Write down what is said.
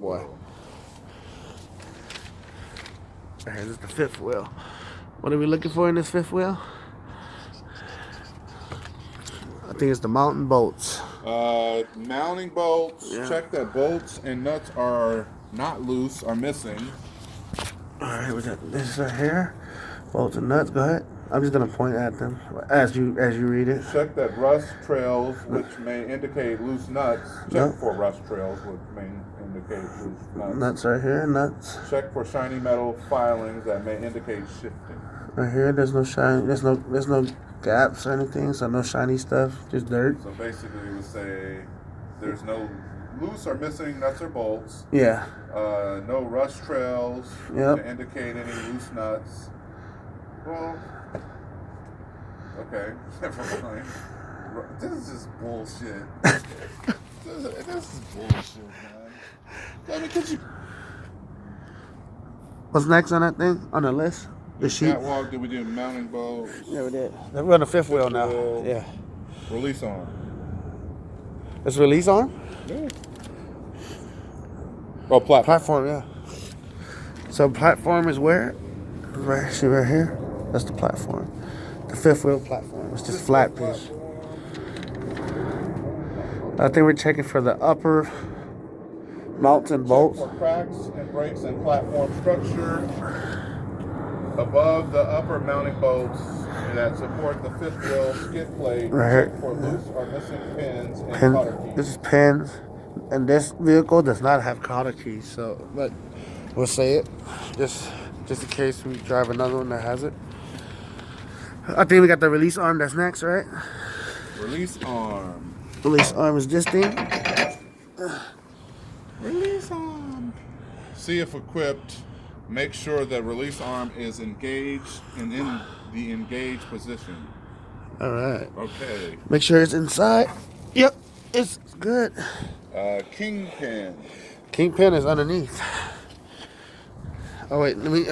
boy. Right here, this is the fifth wheel. What are we looking for in this fifth wheel? I think it's the mounting bolts. Mounting bolts. Yeah. Check that bolts and nuts are not loose, are missing. All right, we got this right here. Bolts and nuts. Go ahead. I'm just gonna point at them as you read it. Check that rust trails, which may indicate loose nuts. Check for rust trails, which may indicate loose nuts. Nuts right here. Nuts. Check for shiny metal filings that may indicate shifting. Right here. There's no shine. There's no gaps or anything. So no shiny stuff. Just dirt. So basically, we would say there's no loose or missing nuts or bolts. Yeah. No rust trails Yep. to indicate any loose nuts. Well, okay, never mind. This is just bullshit. this is bullshit, man. I mean, could you? What's next on that thing? On the list? The sheet? Catwalk, did we do mounting bolts? Yeah, we did. We're on the fifth wheel now. wheel. Yeah. Release arm. It's release arm? Yeah. Oh, platform. Platform, yeah. So platform is where? Right, see right here? That's the platform. The fifth wheel platform. It's just flat piece. I think we're checking for the upper mounts and bolts. For cracks and breaks in platform structure above the upper mounting bolts that support the fifth wheel skid plate. Right here. Check for loose or missing pins and cotter keys. This is pins. And this vehicle does not have cotter keys, so but we'll say it just in case we drive another one that has it. I think we got the release arm that's next, right? Release arm. Release arm is this thing. Release arm. See if equipped. Make sure that release arm is engaged and in the engaged position. All right. Okay. Make sure it's inside. Yep, it's good. Kingpin. Kingpin is underneath. Oh wait, let me